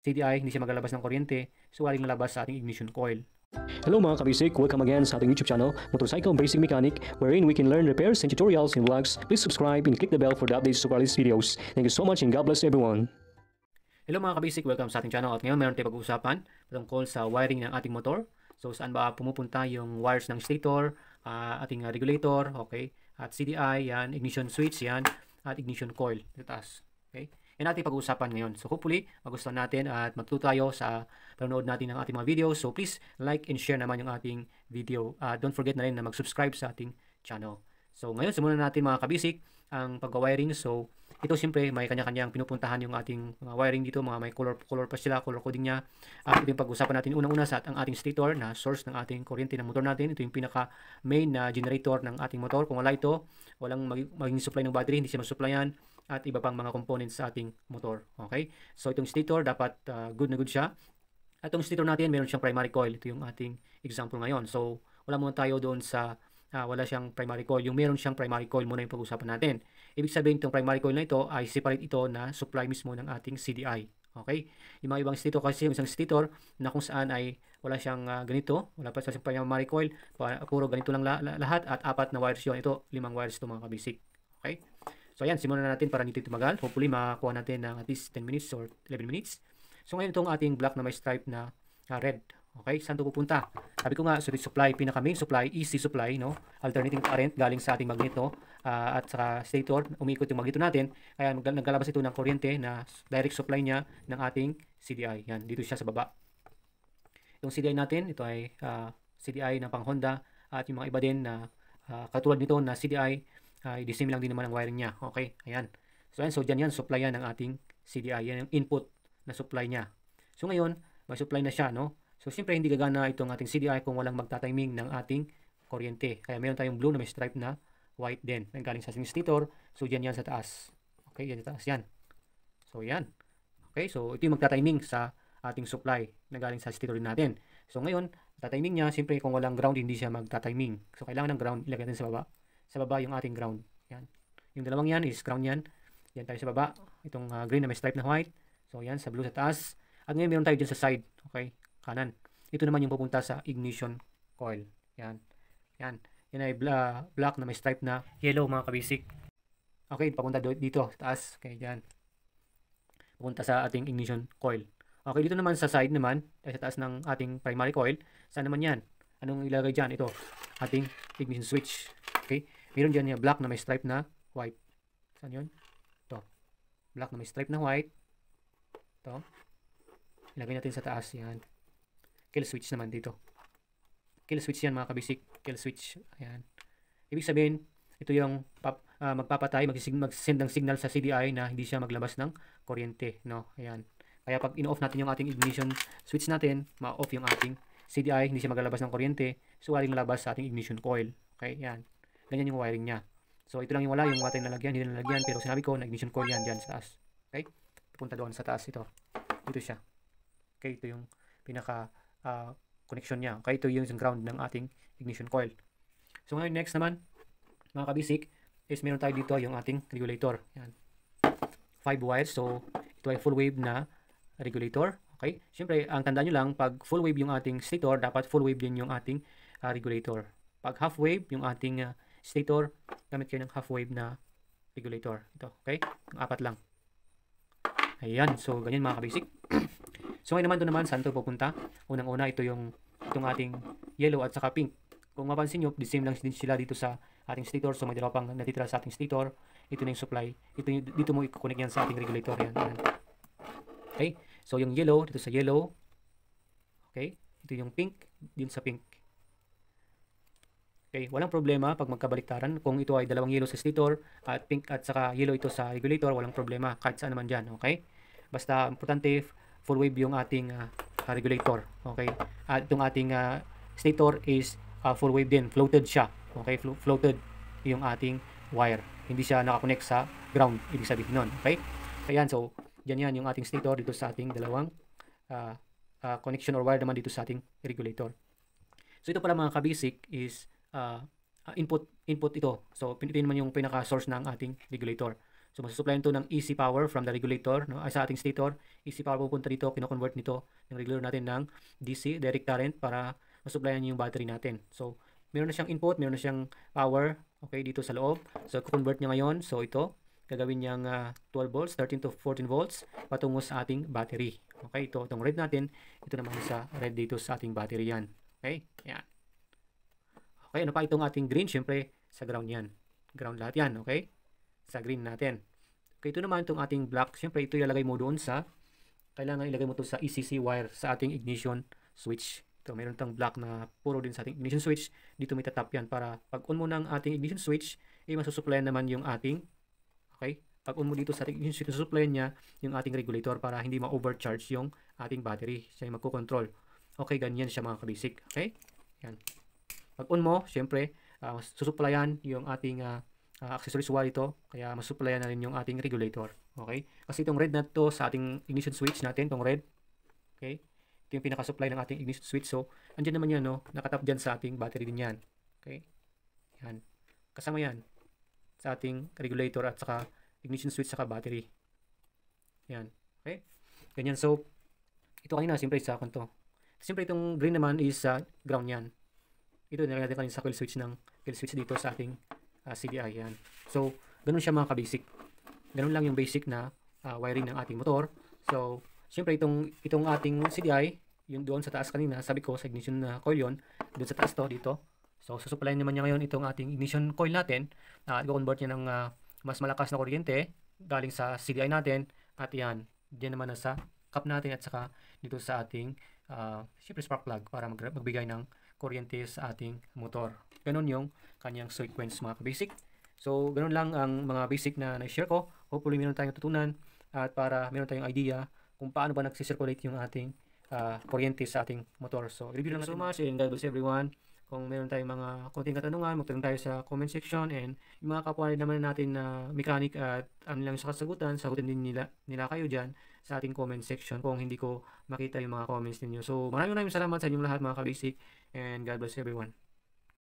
CDI, hindi siya maglalabas ng kuryente, so waring malabas sa ating ignition coil. Hello mga kabasic, welcome again sa ating YouTube channel, Motorcycle Basic Mechanic, wherein we can learn repairs and tutorials and vlogs. Please subscribe and click the bell for the updates to our latest videos. Thank you so much and God bless everyone. Hello mga kabasic, welcome sa ating channel at ngayon meron tayong pag-uusapan tungkol sa wiring ng ating motor. So saan ba pumupunta yung wires ng stator, ating regulator, okay, at CDI, yan, ignition switch, yan, at ignition coil, sa taas. Okay? Yan natin pag-uusapan ngayon. So hopefully, magustuhan natin at matuto tayo sa panonood natin ng ating mga videos. So please like and share naman yung ating video. Don't forget na rin na mag-subscribe sa ating channel. So ngayon, simulan natin mga kabisik ang pag-wiring. So ito siyempre may kanya-kanyang pinupuntahan yung ating mga wiring dito, mga may color pa sila, color coding niya. Ito yung pag-usapan natin unang-una sa ang ating stator na source ng ating kuryente ng motor natin. Ito yung pinaka main na generator ng ating motor. Kung wala ito, walang maging supply ng battery, hindi siya masupplyan at iba pang mga components sa ating motor. Okay? So itong stator dapat good na good siya. At itong stator natin, meron siyang primary coil. Ito yung ating example ngayon. So wala muna tayo doon sa wala siyang primary coil. Yung meron siyang primary coil muna yung pag-usapan natin. Ibig sabihin itong primary coil na ito ay separate ito na supply mismo ng ating CDI. Okay? Yung mga ibang stator kasi, yung isang stator na kung saan ay wala siyang ganito, wala pa siyang primary coil, puro ganito lang lahat at apat na wires yun. Ito, 5 wires ito mga kabisik. Okay? So ayan, simulan na natin para hindi tumagal. Hopefully makakuha natin ng at least 10 minutes or 11 minutes. So ngayon itong ating block na may stripe na red. Okay, saan ito pupunta? Sabi ko nga, solid supply, pinaka main supply, easy supply, no? Alternating current galing sa ating magneto at sa stator, umiikot yung magneto natin. Kaya naglalabas ito ng kuryente na direct supply niya ng ating CDI. Yan, dito siya sa baba. Yung CDI natin, ito ay CDI na pang Honda at yung mga iba din na katulad nito na CDI, the same lang din naman ang wiring niya. Okay, ayan. So, ayan, so dyan yan, supply yan ng ating CDI. Yan yung input na supply niya. So, ngayon, may supply na siya, no? So, siyempre, hindi gagana itong ating CDI kung walang magtatiming ng ating kuryente. Kaya meron tayong blue na may stripe na white din. Galing sa ating stator. So, dyan yan sa taas. Okay, yan sa taas yan. So, yan. Okay, so ito yung magtatiming sa ating supply na galing sa stator natin. So, ngayon, tatiming niya, siyempre, kung walang ground, hindi siya magtatiming. So, kailangan ng ground, ilagay natin sa baba. Sa baba yung ating ground. Yan. Yung dalawang yan is ground yan. Yan tayo sa baba. Itong green na may stripe na white. So, yan, sa blue sa taas. At ngayon, meron tayo dyan sa side. Okay, kanan. Ito naman yung pupunta sa ignition coil. Yan. Yan. Yan ay black na may stripe na yellow mga kabisik. Okay, papunta dito, taas. Okay, yan. Pupunta sa ating ignition coil. Okay, dito naman sa side naman, sa taas ng ating primary coil, saan naman yan? Anong ilagay dyan? Ito, ating ignition switch. Okay, meron dyan yung black na may stripe na white. Saan yun? Ito. Black na may stripe na white. Ito. Ilagay natin sa taas. Yan. Kill switch naman dito. Kill switch yan mga kabisik. Kill switch. Ayan. Ibig sabihin, ito yung magpapatay, mag-send ng signal sa CDI na hindi siya maglabas ng kuryente. No? Ayan. Kaya pag in-off natin yung ating ignition switch natin, ma-off yung ating CDI, hindi siya maglalabas ng kuryente. So, waring malabas sa ating ignition coil. Okay? Ayan. Ganyan yung wiring niya. So, ito lang yung wala, yung water nalagyan, hindi nalagyan. Pero sinabi ko na ignition coil yan dyan sa taas. Okay? Punta doon sa taas ito. Dito siya. Okay? Ito yung pinaka connection niya. Okay, ito yung ground ng ating ignition coil. So ngayon next naman, mga kabisik, is meron tayo dito yung ating regulator. Yan. 5 wires. So ito ay full wave na regulator. Okay? Siyempre, ang tandaan nyo lang, pag full wave yung ating stator, dapat full wave din yung ating regulator. Pag half wave yung ating stator, gamit kayo ng half wave na regulator. Ito, okay? Ang apat lang. Ayan. So ganyan mga kabisik. So ngayon naman ito naman, saan ito pupunta? Unang-una, itong ating yellow at saka pink. Kung mapansin nyo, the same lang din sila dito sa ating stator. So may dalawa pang natitira sa ating stator. Ito na yung supply. Dito mo i-connect yan sa ating regulator. Yan. Okay? So yung yellow, dito sa yellow. Okay? Ito yung pink, din sa pink. Okay? Walang problema pag magkabaliktaran. Kung ito ay dalawang yellow sa stator at pink at saka yellow ito sa regulator, walang problema. Kahit saan naman dyan. Okay? Basta importante, full wave yung ating regulator. Okay? At itong ating stator is full wave din. Floated siya. Okay? Floated yung ating wire. Hindi siya nakakonect sa ground. Ibig sabihin nun. Okay? Kaya yan. So, yan yung ating stator dito sa ating dalawang connection or wire naman dito sa ating regulator. So, ito pala mga kabisik is input ito. So, ito naman yung pinaka-source ng ating regulator. So masusuplayan to ng AC power from the regulator, no? Ay sa ating stator, AC power pupunta dito, kino-convert nito ng regulator natin ng DC, direct current, para masuplayan yung battery natin. So meron na siyang input, meron na siyang power, okay, dito sa loob. So convert niya ngayon, so ito, gagawin niyang 12 volts, 13 to 14 volts patungo sa ating battery. Okay, itong red natin, ito naman sa red dito sa ating battery yan. Okay, yan. Okay, ano pa itong ating green? Siyempre, sa ground yan. Ground lahat yan, okay? Sa green natin. Okay, ito naman itong ating black. Siyempre, ito ilalagay mo doon sa, kailangan ilagay mo ito sa ECC wire sa ating ignition switch. Ito, meron itong black na puro din sa ating ignition switch. Dito may tatap yan para pag on mo ng ating ignition switch, masusuplayan naman yung ating, okay? Pag on mo dito sa ating ignition switch, susuplayan niya yung ating regulator para hindi ma-overcharge yung ating battery. Siya yung magkukontrol. Okay, ganyan siya mga kabasic. Okay? Yan. Pag on mo, siyempre, susuplayan yung ating accessories wire ito, kaya masuplayan na rin yung ating regulator. Okay? Kasi itong red na to sa ating ignition switch natin, itong red, okay? Ito yung pinaka-supply ng ating ignition switch. So, andyan naman yan, no? Nakatap dyan sa ating battery din yan. Okay? Yan. Kasama yan sa ating regulator at saka ignition switch saka battery. Yan. Okay? Ganyan. So, ito kanina, siyempre sa akin to. Siyempre itong green naman is ground yan. Ito nilagay natin kanina sa kill switch dito sa ating CDI yan. So, ganun siya mga ka-basic. Ganun lang yung basic na wiring ng ating motor. So, siyempre itong ating CDI, yung doon sa taas kanina, sabi ko sa ignition coil yon, doon sa taas to dito. So, susuplayan naman niya ngayon itong ating ignition coil natin. I-convert niya ng mas malakas na kuryente galing sa CDI natin. At yan, diyan naman na sa cap natin at saka dito sa ating siyempre spark plug para magbigay ng kuryente sa ating motor. Ganun yung kanyang sequence mga ka-basic. So, ganun lang ang mga basic na na-share ko. Hopefully, meron tayong tutunan at para meron tayong idea kung paano ba nagsisirculate yung ating kuryente sa ating motor. So, review lang so much and God bless everyone. Kung meron tayong mga konting katanungan, magtanong tayo sa comment section, and yung mga kapwa naman natin na mechanic at ano lang sa kasagutan, sagutin din nila kayo dyan sa ating comment section kung hindi ko makita yung mga comments ninyo. So, maraming salamat sa inyong lahat mga ka-basic, and God bless everyone.